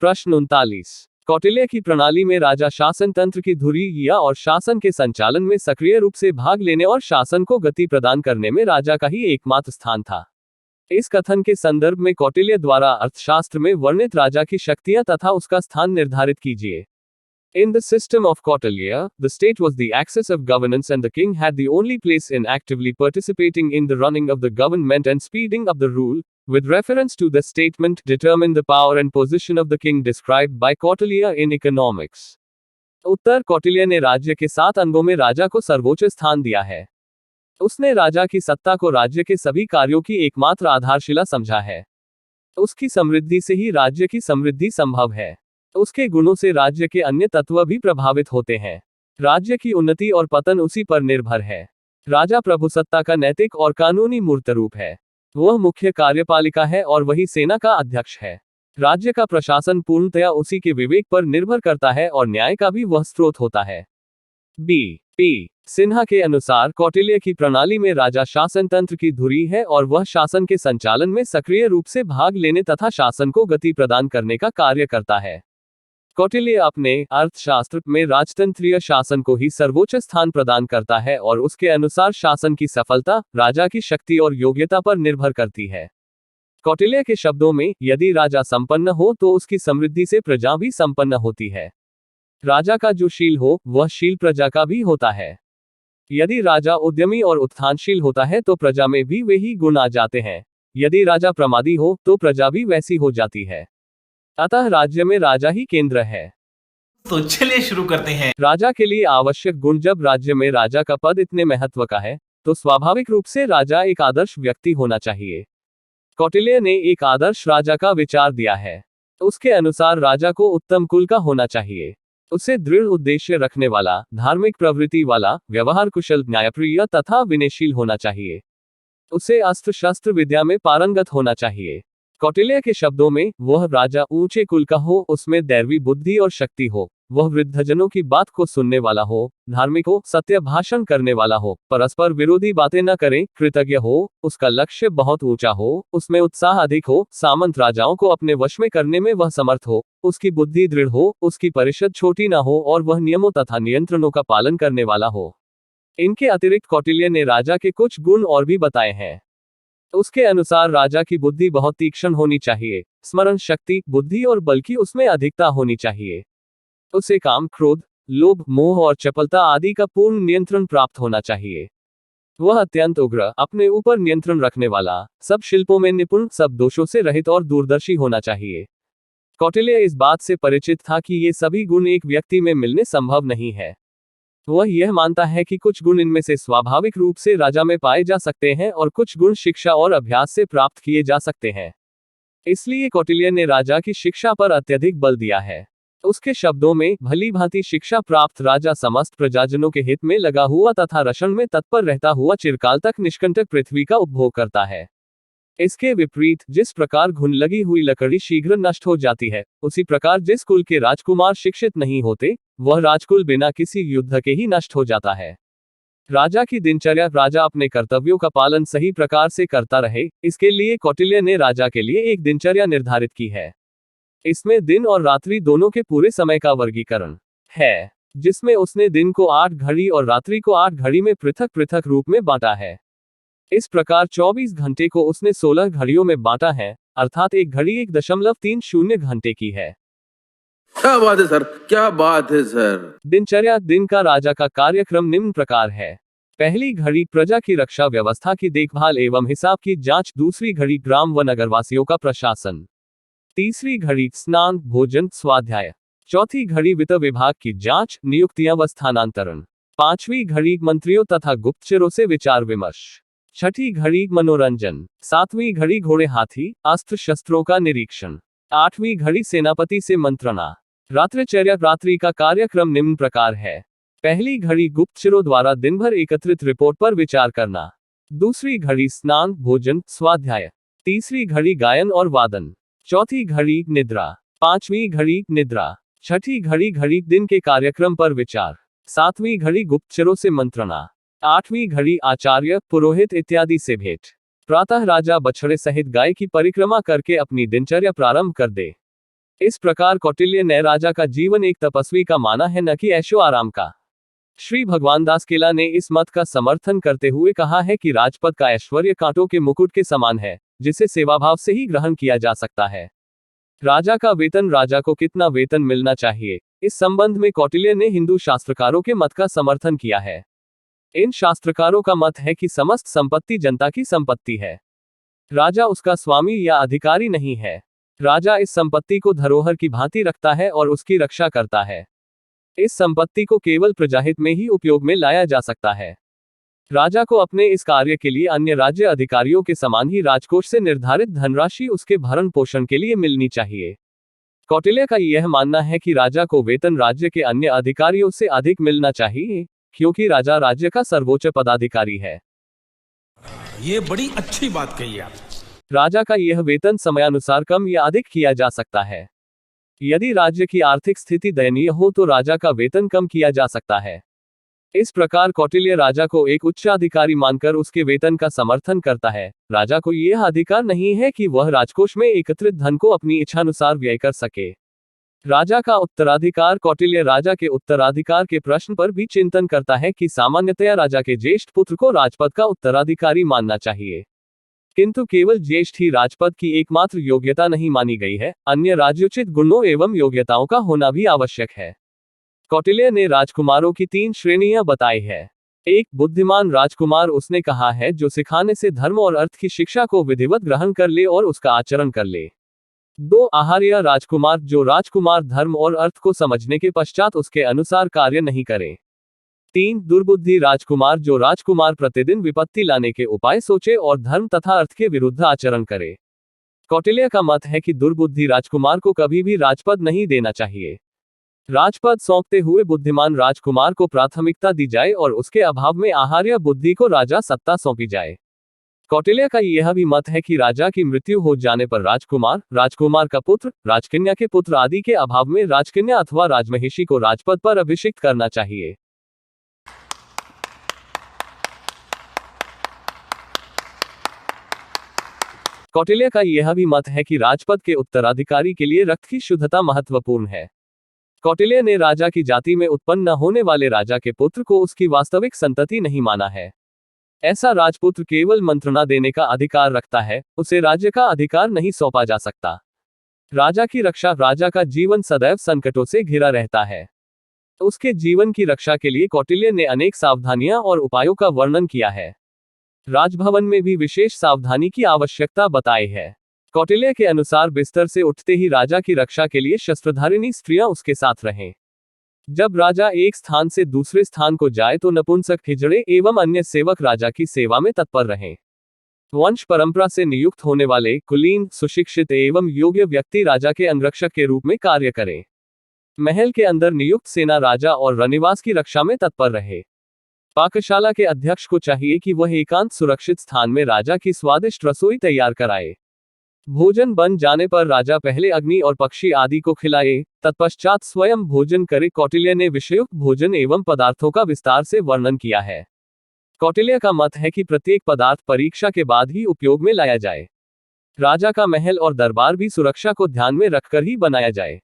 प्रश्न 39। कौटिल्य की प्रणाली में राजा शासन तंत्र की धुरी या और शासन के संचालन में सक्रिय रूप से भाग लेने और शासन को गति प्रदान करने में राजा का ही एकमात्र स्थान था। इस कथन के संदर्भ में कौटिल्य द्वारा अर्थशास्त्र में वर्णित राजा की शक्तियां तथा उसका स्थान निर्धारित कीजिए। In the system of Kautilya, the state was the axis of governance and the king had the only place in actively participating in the running of the government and speeding up the rule. With reference to the statement, determine the power and position of the king described by Kautilya in economics. उत्तर, कौटिल्य ने राज्य के 7 अंगों में राजा को सर्वोच्च स्थान दिया है। उसने राजा की सत्ता को राज्य के सभी कार्यों की एकमात्र आधारशिला समझा है। उसकी समृद्धि से ही राज्य की समृद्धि संभव है। उसके गुणों से राज्य के अन्य तत्व भी प्रभावित होते हैं। राज्य की उन्नति और पतन उसी पर निर्भर है। राजा प्रभुसत्ता का नैतिक और कानूनी मूर्त रूप है। वह मुख्य कार्यपालिका है और वही सेना का अध्यक्ष है। राज्य का प्रशासन पूर्णतया उसी के विवेक पर निर्भर करता है और न्याय का भी वह स्रोत होता है। पी सिन्हा के अनुसार कौटिल्य की प्रणाली में राजा शासन तंत्र की धुरी है और वह शासन के संचालन में सक्रिय रूप से भाग लेने तथा शासन को गति प्रदान करने का कार्य करता है। कौटिल्य अपने अर्थशास्त्र में राजतंत्रीय शासन को ही सर्वोच्च स्थान प्रदान करता है और उसके अनुसार शासन की सफलता राजा की शक्ति और योग्यता पर निर्भर करती है। कौटिल्य के शब्दों में, यदि राजा संपन्न हो तो उसकी समृद्धि से प्रजा भी संपन्न होती है। राजा का जो शील हो वह शील प्रजा का भी होता है। यदि राजा उद्यमी और उत्थानशील होता है तो प्रजा में भी वही गुण आ जाते हैं। यदि राजा प्रमादी हो तो प्रजा भी वैसी हो जाती है। अतः राज्य में राजा ही केंद्र है। तो चलिए शुरू करते हैं। राजा के लिए आवश्यक गुण, जब राज्य में राजा का पद इतने महत्व का है तो स्वाभाविक रूप से राजा एक आदर्श व्यक्ति होना चाहिए। कौटिल्य ने एक आदर्श राजा का विचार दिया है। उसके अनुसार राजा को उत्तम कुल का होना चाहिए। उसे दृढ़ उद्देश्य रखने वाला, धार्मिक प्रवृत्ति वाला, व्यवहार कुशल, न्यायप्रिय तथा विनयशील होना चाहिए। उसे अस्त्र शस्त्र विद्या में पारंगत होना चाहिए। कौटिल्य के शब्दों में, वह राजा ऊंचे कुल का हो, उसमें दैवी बुद्धि और शक्ति हो, वह वृद्धजनों की बात को सुनने वाला हो, धार्मिक हो, सत्य भाषण करने वाला हो, परस्पर विरोधी बातें न करे, कृतज्ञ हो, उसका लक्ष्य बहुत ऊंचा हो, उसमें उत्साह अधिक हो, सामंत राजाओं को अपने वश में करने में वह समर्थ हो, उसकी बुद्धि दृढ़ हो, उसकी परिषद छोटी न हो और वह नियमों तथा नियंत्रणों का पालन करने वाला हो। इनके अतिरिक्त कौटिल्य ने राजा के कुछ गुण और भी बताए हैं। उसके अनुसार राजा की बुद्धि बहुत तीक्ष्ण होनी चाहिए, स्मरण शक्ति, बुद्धि और बल की उसमें अधिकता होनी चाहिए। उसे काम, क्रोध, लोभ, मोह और चपलता आदि का पूर्ण नियंत्रण प्राप्त होना चाहिए। वह अत्यंत उग्र, अपने ऊपर नियंत्रण रखने वाला, सब शिल्पों में निपुण, सब दोषों से रहित और दूरदर्शी होना चाहिए। कौटिल्य इस बात से परिचित था कि ये सभी गुण एक व्यक्ति में मिलने संभव नहीं है। वह यह मानता है कि कुछ गुण इनमें से स्वाभाविक रूप से राजा में पाए जा सकते हैं और कुछ गुण शिक्षा और अभ्यास से प्राप्त किए जा सकते हैं। इसलिए कौटिल्य ने राजा की शिक्षा पर अत्यधिक बल दिया है। उसके शब्दों में, भली भांति शिक्षा प्राप्त राजा समस्त प्रजाजनों के हित में लगा हुआ तथा रक्षण में तत्पर रहता हुआ चिरकाल तक निष्कंटक पृथ्वी का उपभोग करता है। इसके विपरीत, जिस प्रकार घुन लगी हुई लकड़ी शीघ्र नष्ट हो जाती है, उसी प्रकार जिस कुल के राजकुमार शिक्षित नहीं होते, वह राजकुल बिना किसी युद्ध के ही नष्ट हो जाता है। राजा की दिनचर्या, राजा अपने कर्तव्यों का पालन सही प्रकार से करता रहे, इसके लिए कौटिल्य ने राजा के लिए एक दिनचर्या निर्धारित की है। इसमें दिन और रात्रि दोनों के पूरे समय का वर्गीकरण है, जिसमें उसने दिन को 8 घड़ी और रात्रि को 8 घड़ी में पृथक पृथक रूप में बांटा है। इस प्रकार 24 घंटे को उसने 16 घड़ियों में बांटा है, अर्थात एक घड़ी 1.30 घंटे की है। क्या बात है सर, क्या बात है सर। दिनचर्या दिन का राजा का कार्यक्रम निम्न प्रकार है। पहली घड़ी प्रजा की रक्षा व्यवस्था की देखभाल एवं हिसाब की जांच, दूसरी घड़ी ग्राम व नगरवासियों का प्रशासन, तीसरी घड़ी स्नान, भोजन, स्वाध्याय, चौथी घड़ी वित्त विभाग की जांच, नियुक्तियां व स्थानांतरण, पांचवी घड़ी मंत्रियों तथा गुप्तचरों से विचार विमर्श, छठी घड़ी मनोरंजन, सातवीं घड़ी घोड़े हाथी अस्त्र शस्त्रों का निरीक्षण, आठवीं घड़ी सेनापति से मंत्रणा। रात्रिचर्या, रात्रि का कार्यक्रम निम्न प्रकार है। पहली घड़ी गुप्तचरों द्वारा दिन भर एकत्रित रिपोर्ट पर विचार करना, दूसरी घड़ी स्नान, भोजन, स्वाध्याय, तीसरी घड़ी गायन और वादन, चौथी घड़ी निद्रा, पांचवी घड़ी निद्रा, छठी घड़ी दिन के कार्यक्रम पर विचार, सातवीं घड़ी गुप्तचरों से मंत्रणा, आठवीं घड़ी आचार्य, पुरोहित इत्यादि से भेंट। प्रातः राजा बछड़े सहित गाय की परिक्रमा करके अपनी दिनचर्या प्रारंभ कर दे। इस प्रकार कौटिल्य ने राजा का जीवन एक तपस्वी का माना है, न कि ऐशो आराम का। श्री भगवान दास केला ने इस मत का समर्थन करते हुए कहा है कि राजपद का ऐश्वर्य कांटों के मुकुट के समान है, जिसे सेवाभाव से ही ग्रहण किया जा सकता है। राजा का वेतन, राजा को कितना वेतन मिलना चाहिए, इस संबंध में कौटिल्य ने हिंदू शास्त्रकारों के मत का समर्थन किया है। इन शास्त्रकारों का मत है कि समस्त संपत्ति जनता की संपत्ति है। राजा उसका स्वामी या अधिकारी नहीं है। राजा इस संपत्ति को धरोहर की भांति रखता है और उसकी रक्षा करता है। इस संपत्ति को केवल प्रजाहित में ही उपयोग में लाया जा सकता है। राजा को अपने इस कार्य के लिए अन्य राज्य अधिकारियों के समान ही राजकोष से निर्धारित धनराशि उसके भरण पोषण के लिए मिलनी चाहिए। कौटिल्य का यह मानना है कि राजा को वेतन राज्य के अन्य अधिकारियों से अधिक मिलना चाहिए, क्योंकि राजा राज्य का सर्वोच्च पदाधिकारी है। ये बड़ी अच्छी बात कही आप। राजा का यह वेतन समयानुसार कम या अधिक किया जा सकता है। यदि राज्य की आर्थिक स्थिति दयनीय हो तो राजा का वेतन कम किया जा सकता है। इस प्रकार कौटिल्य राजा को एक उच्चाधिकारी मानकर उसके वेतन का समर्थन करता है। राजा को यह अधिकार नहीं है कि वह राजकोष में एकत्रित धन को अपनी इच्छानुसार व्यय कर सके। राजा का उत्तराधिकार। कौटिल्य राजा के उत्तराधिकार के प्रश्न पर भी चिंतन करता है कि सामान्यतया राजा के ज्येष्ठ पुत्र को राजपद का उत्तराधिकारी मानना चाहिए, किंतु केवल ज्येष्ठ ही राजपद की एकमात्र योग्यता नहीं मानी गई है, अन्य राज्योचित गुणों एवं योग्यताओं का होना भी आवश्यक है। कौटिल्य ने राजकुमारों की 3 श्रेणियां बताई है। 1. बुद्धिमान राजकुमार, उसने कहा है जो सिखाने से धर्म और अर्थ की शिक्षा को विधिवत ग्रहण कर ले और उसका आचरण कर ले। 2. आहार्य राजकुमार, जो राजकुमार धर्म और अर्थ को समझने के पश्चात उसके अनुसार कार्य नहीं करे। 3. दुर्बुद्धि राजकुमार, जो राजकुमार प्रतिदिन विपत्ति लाने के उपाय सोचे और धर्म तथा अर्थ के विरुद्ध आचरण करे। कौटिल्य का मत है कि दुर्बुद्धि राजकुमार को कभी भी राजपद नहीं देना चाहिए। राजपद सौंपते हुए बुद्धिमान राजकुमार को प्राथमिकता दी जाए और उसके अभाव में आहार्य बुद्धि को राजा सत्ता सौंपी जाए। कौटिल्य का यह भी मत है कि राजा की मृत्यु हो जाने पर राजकुमार, राजकुमार का पुत्र, राजकन्या के पुत्र आदि के अभाव में राजकन्या अथवा राजमहिषी को राजपद पर अभिषिक्त करना चाहिए। कौटिल्य का यह भी मत है कि राजपद के उत्तराधिकारी के लिए रक्त की शुद्धता महत्वपूर्ण है। कौटिल्य ने राजा की जाति में उत्पन्न न होने वाले राजा के पुत्र को उसकी वास्तविक संतति नहीं माना है। ऐसा राजपुत्र केवल मंत्रणा देने का अधिकार रखता है, उसे राज्य का अधिकार नहीं सौंपा जा सकता। राजा की रक्षा। राजा का जीवन सदैव संकटों से घिरा रहता है। उसके जीवन की रक्षा के लिए कौटिल्य ने अनेक सावधानियां और उपायों का वर्णन किया है। राजभवन में भी विशेष सावधानी की आवश्यकता बताई है। कौटिल्य के अनुसार बिस्तर से उठते ही राजा की रक्षा के लिए शस्त्रधारिणी स्त्रियां उसके साथ रहें। जब राजा एक स्थान से दूसरे स्थान को जाए तो नपुंसक, हिजड़े एवं अन्य सेवक राजा की सेवा में तत्पर रहें। वंश परंपरा से नियुक्त होने वाले कुलीन, सुशिक्षित एवं योग्य व्यक्ति राजा के अंगरक्षक के रूप में कार्य करें। महल के अंदर नियुक्त सेना राजा और रनिवास की रक्षा में तत्पर रहे। पाकशाला के अध्यक्ष को चाहिए कि वह एकांत सुरक्षित स्थान में राजा की स्वादिष्ट रसोई तैयार कराए। भोजन बन जाने पर राजा पहले अग्नि और पक्षी आदि को खिलाए, तत्पश्चात स्वयं भोजन करे। कौटिल्य ने विषयुक्त भोजन एवं पदार्थों का विस्तार से वर्णन किया है। कौटिल्य का मत है कि प्रत्येक पदार्थ परीक्षा के बाद ही उपयोग में लाया जाए। राजा का महल और दरबार भी सुरक्षा को ध्यान में रखकर ही बनाया जाए।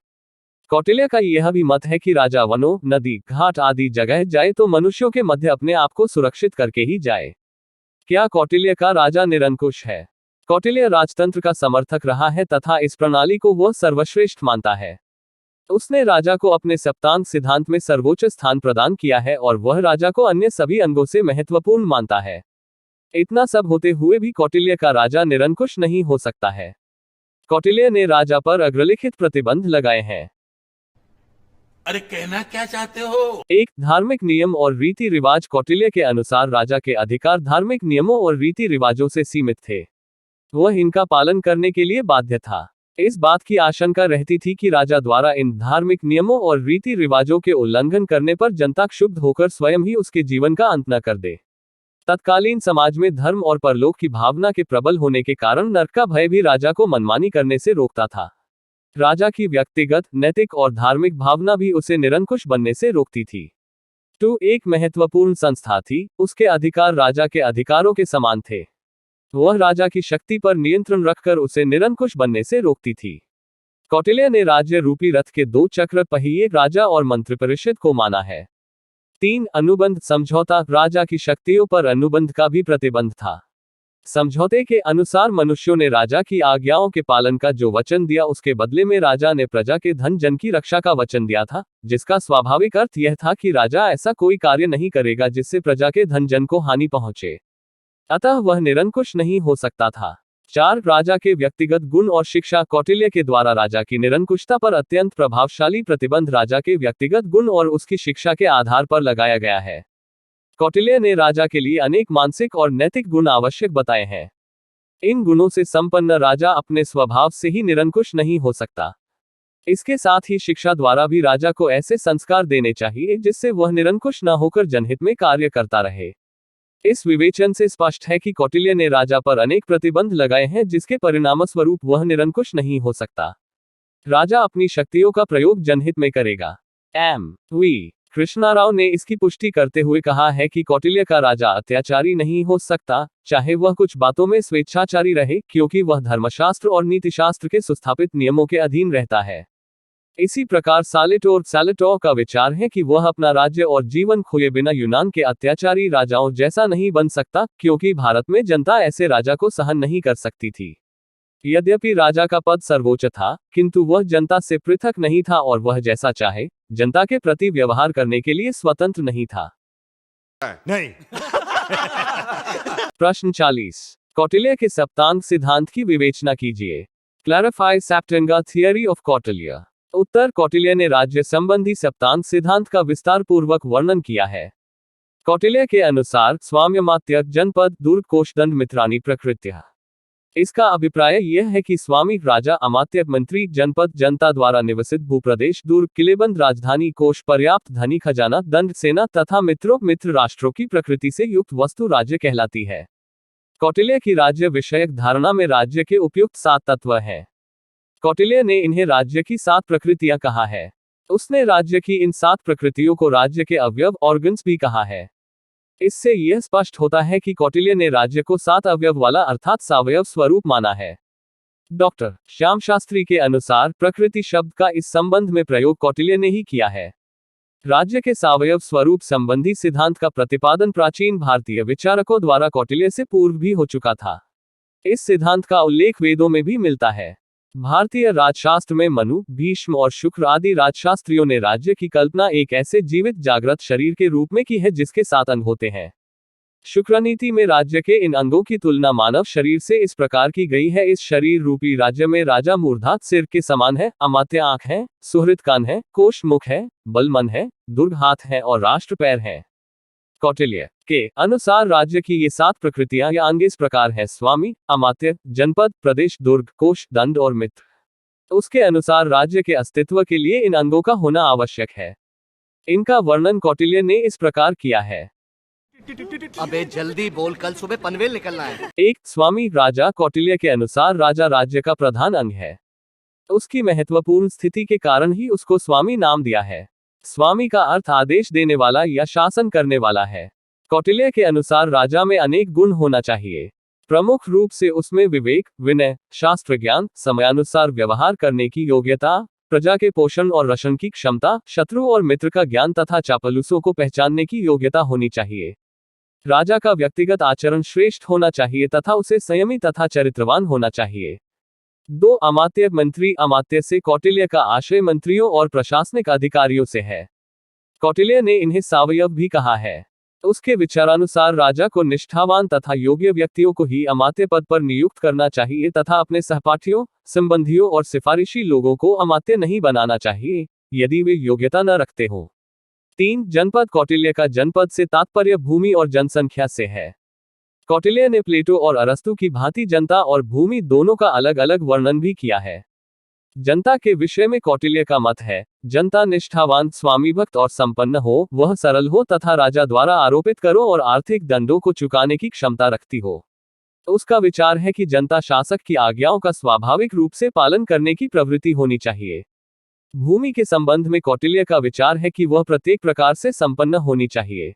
कौटिल्य का यह भी मत है कि राजा वनों, नदी, घाट आदि जगह जाए तो मनुष्यों के मध्य अपने आप को सुरक्षित करके ही जाए। क्या कौटिल्य का राजा निरंकुश है? कौटिल्य राजतंत्र का समर्थक रहा है तथा इस प्रणाली को वह सर्वश्रेष्ठ मानता है। उसने राजा को अपने सप्तांग सिद्धांत में सर्वोच्च स्थान प्रदान किया है और वह राजा को अन्य सभी अंगों से महत्वपूर्ण मानता है। इतना सब होते हुए भी कौटिल्य का राजा निरंकुश नहीं हो सकता है। कौटिल्य ने राजा पर अग्रलिखित प्रतिबंध लगाए हैं। अरे कहना क्या चाहते हो? 1. धार्मिक नियम और रीति रिवाज। कौटिल्य के अनुसार राजा के अधिकार धार्मिक नियमों और रीति रिवाजों से सीमित थे। वह इनका पालन करने के लिए बाध्य था। इस बात की आशंका रहती थी कि राजा द्वारा इन धार्मिक नियमों और रीति रिवाजों के उल्लंघन करने पर जनता क्षुब्ध होकर स्वयं ही उसके जीवन का अंत न कर दे। तत्कालीन समाज में धर्म और परलोक की भावना के प्रबल होने के कारण नरक का भय भी राजा को मनमानी करने से रोकता था। राजा की व्यक्तिगत, नैतिक और धार्मिक भावना भी उसे निरंकुश बनने से रोकती थी। 2. एक महत्वपूर्ण संस्था थी। उसके अधिकार राजा के अधिकारों के समान थे। वह राजा की शक्ति पर नियंत्रण रखकर उसे निरंकुश बनने से रोकती थी। कौटिल्य ने राज्य रूपी रथ के 2 चक्र पहिए राजा और मंत्रिपरिषद को माना है। 3 अनुबंध समझौता, राजा की शक्तियों पर अनुबंध का भी प्रतिबंध था। समझौते के अनुसार मनुष्यों ने राजा की आज्ञाओं के पालन का जो वचन दिया उसके बदले में राजा ने प्रजा के धन जन की रक्षा का वचन दिया था, जिसका स्वाभाविक अर्थ यह था कि राजा ऐसा कोई कार्य नहीं करेगा जिससे प्रजा के धन जन को हानि पहुंचे। अतः वह निरंकुश नहीं हो सकता था। 4 राजा के व्यक्तिगत गुण और शिक्षा, कौटिल्य के द्वारा राजा की निरंकुशता पर अत्यंत प्रभावशाली प्रतिबंध राजा के व्यक्तिगत गुण और उसकी शिक्षा के आधार पर लगाया गया है। कौटिल्य ने राजा के लिए अनेक मानसिक और नैतिक गुण आवश्यक बताए हैं। इन गुणों से संपन्न राजा अपने स्वभाव से ही निरंकुश नहीं हो सकता। इसके साथ ही शिक्षा द्वारा भी राजा को ऐसे संस्कार देने चाहिए जिससे वह निरंकुश न होकर जनहित में कार्य करता रहे। इस विवेचन से स्पष्ट है कि कौटिल्य ने राजा पर अनेक प्रतिबंध लगाए हैं जिसके परिणामस्वरूप वह निरंकुश नहीं हो सकता। राजा अपनी शक्तियों का प्रयोग जनहित में करेगा। वी कृष्णा राव ने इसकी पुष्टि करते हुए कहा है कि कौटिल्य का राजा अत्याचारी नहीं हो सकता, चाहे वह कुछ बातों में स्वेच्छाचारी रहे, क्योंकि वह धर्मशास्त्र और नीतिशास्त्र के सुस्थापित नियमों के अधीन रहता है। इसी प्रकार सैलेटो का विचार है कि वह अपना राज्य और जीवन खोए बिना यूनान के अत्याचारी राजाओं जैसा नहीं बन सकता, क्योंकि भारत में जनता ऐसे राजा को सहन नहीं कर सकती थी। यद्यपि राजा का पद सर्वोच्च था, किंतु वह जनता से पृथक नहीं था और वह जैसा चाहे जनता के प्रति व्यवहार करने के लिए स्वतंत्र नहीं था। नहीं। प्रश्न 40। कौटिल्य के सप्तांग सिद्धांत की विवेचना कीजिए। Clarify Saptanga theory of Kautilya. उत्तर, कौटिल्य ने राज्य संबंधी सप्तांग सिद्धांत का विस्तार पूर्वक वर्णन किया है। कौटिल्य के अनुसार स्वाम्यमात्य जनपद दुर्ग कोषदंड मित्राणी प्रकृत्य। इसका अभिप्राय यह है कि स्वामी, राजा, अमात्य, मंत्री, जनपद, जनता द्वारा निवसित भूप्रदेश, दुर्ग, किलेबंद, राजधानी, कोष, पर्याप्त धनी खजाना, दंड, सेना तथा मित्र राष्ट्रों की प्रकृति से युक्त वस्तु राज्य कहलाती है। कौटिल्य की राज्य विषयक धारणा में राज्य के उपयुक्त 7 तत्व हैं। कौटिल्य ने इन्हें राज्य की 7 प्रकृतियां कहा है। उसने राज्य की इन 7 प्रकृतियों को राज्य के अवयव ऑर्गन्स भी कहा है। इससे यह स्पष्ट होता है कि कौटिल्य ने राज्य को 7 अवयव वाला अर्थात सावयव स्वरूप माना है। डॉक्टर श्याम शास्त्री के अनुसार प्रकृति शब्द का इस संबंध में प्रयोग कौटिल्य ने ही किया है। राज्य के सावयव स्वरूप संबंधी सिद्धांत का प्रतिपादन प्राचीन भारतीय विचारकों द्वारा कौटिल्य से पूर्व भी हो चुका था। इस सिद्धांत का उल्लेख वेदों में भी मिलता है। भारतीय राजशास्त्र में मनु, भीष्म और शुक्र आदि राजशास्त्रियों ने राज्य की कल्पना एक ऐसे जीवित जागृत शरीर के रूप में की है जिसके 7 अंग होते हैं। शुक्रनीति में राज्य के इन अंगों की तुलना मानव शरीर से इस प्रकार की गई है। इस शरीर रूपी राज्य में राजा मूर्धात सिर के समान है, अमात्य आंख है, सुहृद कान है, कोष मुख है, बल मन है, दुर्ग हाथ है और राष्ट्र पैर है। कौटिल्य के अनुसार राज्य की ये 7 प्रकृतियां या अंग इस प्रकार है: स्वामी, अमात्य, जनपद, प्रदेश, दुर्ग, कोष, दंड और मित्र। उसके अनुसार राज्य के अस्तित्व के लिए इन अंगों का होना आवश्यक है। इनका वर्णन कौटिल्य ने इस प्रकार किया है। अबे जल्दी बोल, कल सुबह पनवेल निकलना है। 1. स्वामी, राजा। कौटिल्य के अनुसार राजा राज्य का प्रधान अंग है। उसकी महत्वपूर्ण स्थिति के कारण ही उसको स्वामी नाम दिया है। स्वामी का अर्थ आदेश देने वाला या शासन करने वाला है। कौटिल्य के अनुसार राजा में अनेक गुण होना चाहिए। प्रमुख रूप से उसमें विवेक, विनय, शास्त्र ज्ञान, समयानुसार व्यवहार करने की योग्यता, प्रजा के पोषण और रक्षण की क्षमता, शत्रु और मित्र का ज्ञान तथा चापलूसों को पहचानने की योग्यता होनी चाहिए। राजा का व्यक्तिगत आचरण श्रेष्ठ होना चाहिए तथा उसे संयमी तथा चरित्रवान होना चाहिए। 2. अमात्य, मंत्री। अमात्य से कौटिल्य का आशय मंत्रियों और प्रशासनिक अधिकारियों से है। कौटिल्य ने इन्हें सावयव भी कहा है। उसके विचारानुसार राजा को निष्ठावान तथा योग्य व्यक्तियों को ही अमात्य पद पर नियुक्त करना चाहिए तथा अपने सहपाठियों, संबंधियों और सिफारिशी लोगों को अमात्य नहीं बनाना चाहिए यदि वे योग्यता न रखते हो। 3. जनपद। कौटिल्य का जनपद से तात्पर्य भूमि और जनसंख्या से है। कौटिल्य ने प्लेटो और अरस्तु की भांति जनता और भूमि दोनों का अलग अलग वर्णन भी किया है। जनता के विषय में कौटिल्य का मत है: जनता निष्ठावान, स्वामी भक्त और संपन्न हो, वह सरल हो तथा राजा द्वारा आरोपित करो और आर्थिक दंडों को चुकाने की क्षमता रखती हो। उसका विचार है कि जनता शासक की आज्ञाओं का स्वाभाविक रूप से पालन करने की प्रवृत्ति होनी चाहिए। भूमि के संबंध में कौटिल्य का विचार है कि वह प्रत्येक प्रकार से संपन्न होनी चाहिए।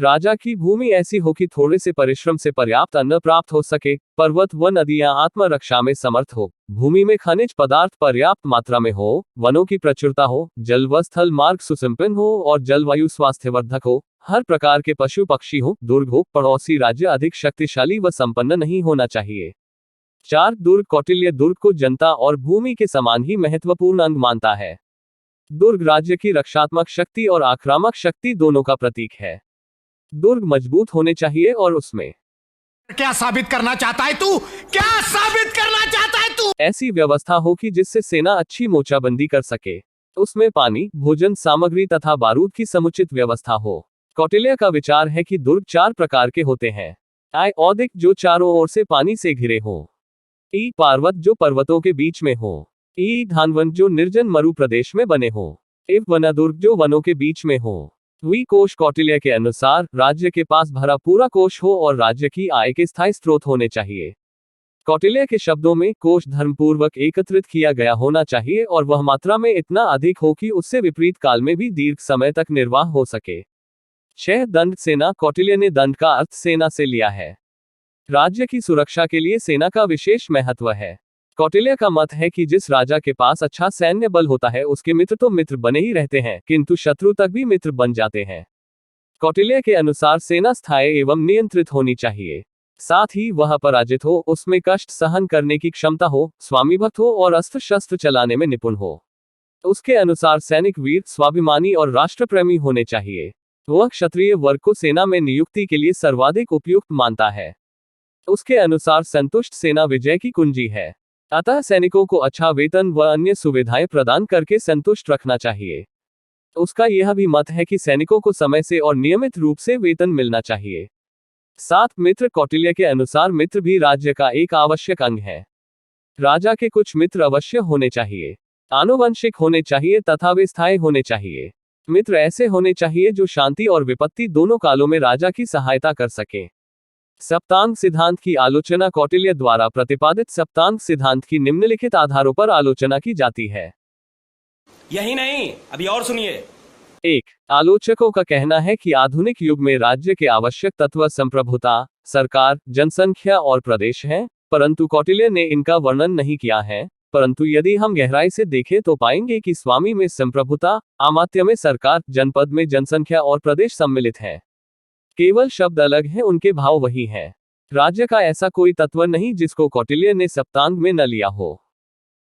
राजा की भूमि ऐसी हो कि थोड़े से परिश्रम से पर्याप्त अन्न प्राप्त हो सके, पर्वत व नदियां आत्मरक्षा में समर्थ हो, भूमि में खनिज पदार्थ पर्याप्त मात्रा में हो, वनों की प्रचुरता हो, जल व स्थल मार्ग सुसंपन्न हो और जलवायु स्वास्थ्यवर्धक हो, हर प्रकार के पशु पक्षी हो, दुर्ग हो, पड़ोसी राज्य अधिक शक्तिशाली व संपन्न नहीं होना चाहिए। 4 दुर्ग कौटिल्य दुर्ग को जनता और भूमि के समान ही महत्वपूर्ण अंग मानता है। दुर्ग राज्य की रक्षात्मक शक्ति और आक्रामक शक्ति दोनों का प्रतीक है। दुर्ग मजबूत होने चाहिए और उसमें क्या साबित करना चाहता है तू? क्या साबित करना चाहता है तू? ऐसी व्यवस्था हो कि जिससे सेना अच्छी मोर्चाबंदी कर सके। उसमें पानी, भोजन सामग्री तथा बारूद की समुचित व्यवस्था हो। कौटिल्य का विचार है कि दुर्ग 4 प्रकार के होते हैं। आई औदिक जो चारों ओर से पानी से घिरे हो। ई पार्वत जो पर्वतों के बीच में हो। ई धानवन जो निर्जन मरु प्रदेश में बने हो। इव वनादुर्ग जो वनों के बीच में हो। वी कोश कौटिल्य के अनुसार राज्य के पास भरा पूरा कोश हो और राज्य की आय के स्थायी स्रोत होने चाहिए। कौटिल्य के शब्दों में कोश धर्मपूर्वक एकत्रित किया गया होना चाहिए और वह मात्रा में इतना अधिक हो कि उससे विपरीत काल में भी दीर्घ समय तक निर्वाह हो सके। 6 दंड सेना कौटिल्य ने दंड का अर्थ सेना से लिया है। राज्य की सुरक्षा के लिए सेना का विशेष महत्व है। कौटिल्य का मत है कि जिस राजा के पास अच्छा सैन्य बल होता है उसके मित्र तो मित्र बने ही रहते हैं, किंतु शत्रु तक भी मित्र बन जाते हैं। कौटिल्य के अनुसार सेना स्थायी एवं नियंत्रित होनी चाहिए, साथ ही वह पराजित हो, उसमें कष्ट सहन करने की क्षमता हो, स्वामीभक्त हो और अस्त्र शस्त्र चलाने में निपुण हो। उसके अनुसार सैनिक वीर, स्वाभिमानी और राष्ट्रप्रेमी होने चाहिए। वह क्षत्रिय वर्ग को सेना में नियुक्ति के लिए सर्वाधिक उपयुक्त मानता है। उसके अनुसार संतुष्ट सेना विजय की कुंजी है। अतः सैनिकों को अच्छा वेतन व अन्य सुविधाएं प्रदान करके संतुष्ट रखना चाहिए। उसका यह भी मत है कि सैनिकों को समय से और नियमित रूप से वेतन मिलना चाहिए। 7 मित्र कौटिल्य के अनुसार मित्र भी राज्य का एक आवश्यक अंग है। राजा के कुछ मित्र अवश्य होने चाहिए, आनुवंशिक होने चाहिए तथा वे स्थायी होने चाहिए। मित्र ऐसे होने चाहिए जो शांति और विपत्ति दोनों कालों में राजा की सहायता कर सके। सप्तांग सिद्धांत की आलोचना कौटिल्य द्वारा प्रतिपादित सप्तांग सिद्धांत की निम्नलिखित आधारों पर आलोचना की जाती है। यही नहीं, अभी और सुनिए। 1. आलोचकों का कहना है कि आधुनिक युग में राज्य के आवश्यक तत्व संप्रभुता, सरकार, जनसंख्या और प्रदेश हैं, परंतु कौटिल्य ने इनका वर्णन नहीं किया है। परंतु यदि हम गहराई से देखें तो पाएंगे कि स्वामी में संप्रभुता, अमात्य में सरकार, जनपद में जनसंख्या और प्रदेश सम्मिलित है। केवल शब्द अलग हैं, उनके भाव वही हैं। राज्य का ऐसा कोई तत्व नहीं जिसको कौटिल्य ने सप्तांग में न लिया हो।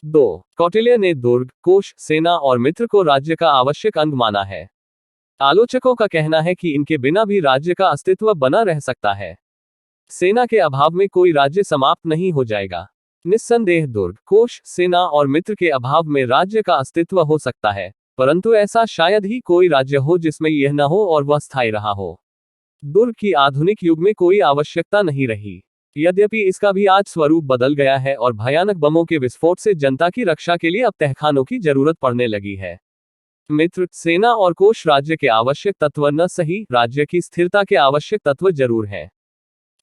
2. कौटिल्य ने दुर्ग, कोश, सेना और मित्र को राज्य का आवश्यक अंग माना है। आलोचकों का कहना है कि इनके बिना भी राज्य का अस्तित्व बना रह सकता है। सेना के अभाव में कोई राज्य समाप्त नहीं हो जाएगा। निस्संदेह दुर्ग, कोश, सेना और मित्र के अभाव में राज्य का अस्तित्व हो सकता है, परंतु ऐसा शायद ही कोई राज्य हो जिसमें यह न हो और वह स्थायी रहा हो। दुर्ग की आधुनिक युग में कोई आवश्यकता नहीं रही, यद्यपि इसका भी आज स्वरूप बदल गया है और भयानक बमों के विस्फोट से जनता की रक्षा के लिए अब तहखानों की जरूरत पड़ने लगी है। मित्र, सेना और कोश राज्य के आवश्यक तत्व न सही, राज्य की स्थिरता के आवश्यक तत्व जरूर हैं।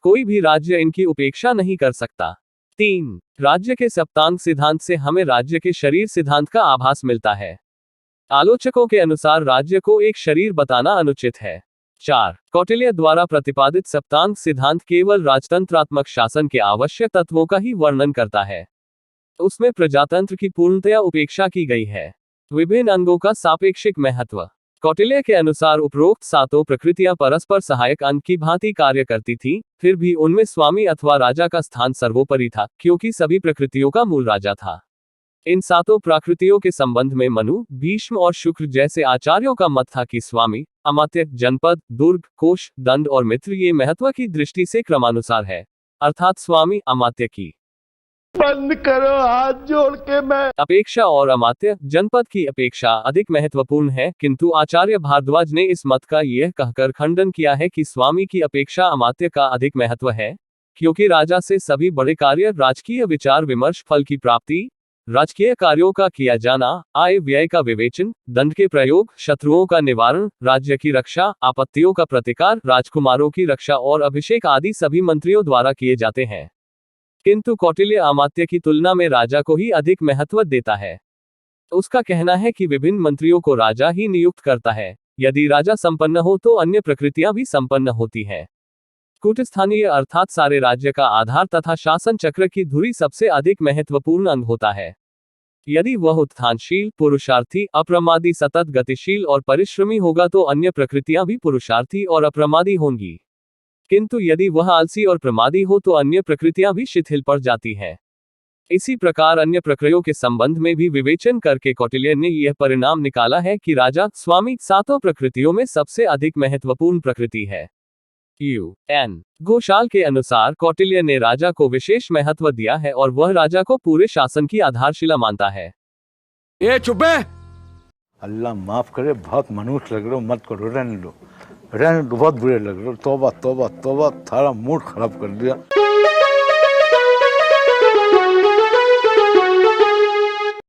कोई भी राज्य इनकी उपेक्षा नहीं कर सकता। 3. राज्य के सप्तांग सिद्धांत से हमें राज्य के शरीर सिद्धांत का आभास मिलता है। आलोचकों के अनुसार राज्य को एक शरीर बताना अनुचित है। 4. कौटिल्य द्वारा प्रतिपादित सप्तांग सिद्धांत केवल राजतंत्रात्मक शासन के आवश्यक तत्वों का ही वर्णन करता है। उसमें प्रजातंत्र की पूर्णतया उपेक्षा की गई है। विभिन्न अंगों का सापेक्षिक महत्व। कौटिल्य के अनुसार उपरोक्त 7 प्रकृतियां परस्पर सहायक अंग की भांति कार्य करती थी, फिर भी उनमें स्वामी अथवा राजा का स्थान सर्वोपरि था, क्योंकि सभी प्रकृतियों का मूल राजा था। इन 7 प्रकृतियों के संबंध में मनु, भीष्म और शुक्र जैसे आचार्यों का मत था कि स्वामी, अमात्य, जनपद, दुर्ग, कोश, दंड और मित्र ये महत्व की दृष्टि से क्रमानुसार है, अर्थात स्वामी, अमात्य की बंद करो हाथ जोड़ के मैं अपेक्षा और अमात्य, जनपद की अपेक्षा अधिक महत्वपूर्ण है, किंतु आचार्य भारद्वाज ने इस मत का यह कहकर खंडन किया है कि स्वामी की अपेक्षा अमात्य का अधिक महत्व है, क्योंकि राजा से सभी बड़े कार्य, राजकीय विचार विमर्श, फल की प्राप्ति, राजकीय कार्यों का किया जाना, आय व्यय का विवेचन, दंड के प्रयोग, शत्रुओं का निवारण, राज्य की रक्षा, आपत्तियों का प्रतिकार, राजकुमारों की रक्षा और अभिषेक आदि सभी मंत्रियों द्वारा किए जाते हैं। किंतु कौटिल्य अमात्य की तुलना में राजा को ही अधिक महत्व देता है। उसका कहना है कि विभिन्न मंत्रियों को राजा ही नियुक्त करता है, यदि राजा संपन्न हो तो अन्य प्रकृतियां भी संपन्न होती हैं। कूटस्थानीय अर्थात सारे राज्य का आधार तथा शासन चक्र की धुरी सबसे अधिक महत्वपूर्ण अंग होता है। यदि वह उत्थानशील, पुरुषार्थी, अप्रमादी, सतत गतिशील और परिश्रमी होगा तो अन्य प्रकृतियां भी पुरुषार्थी और अप्रमादी होंगी। किंतु यदि वह आलसी और प्रमादी हो तो अन्य प्रकृतियां भी शिथिल पड़ जाती हैं। इसी प्रकार अन्य प्रकृतियों के संबंध में भी विवेचन करके कौटिल्य ने यह परिणाम निकाला है कि राजा स्वामी सातों प्रकृतियों में सबसे अधिक महत्वपूर्ण प्रकृति है। UN घोषाल के अनुसार कौटिल्य ने राजा को विशेष महत्व दिया है और वह राजा को पूरे शासन की आधारशिला मानता है। ये चुप है। अल्लाह माफ करे, बहुत मनुष्य लग रहे हो, मत करो, रहने दो, बहुत बुरे लग रहे हो। तौबा तौबा तौबा, थारा मूड खराब कर दिया।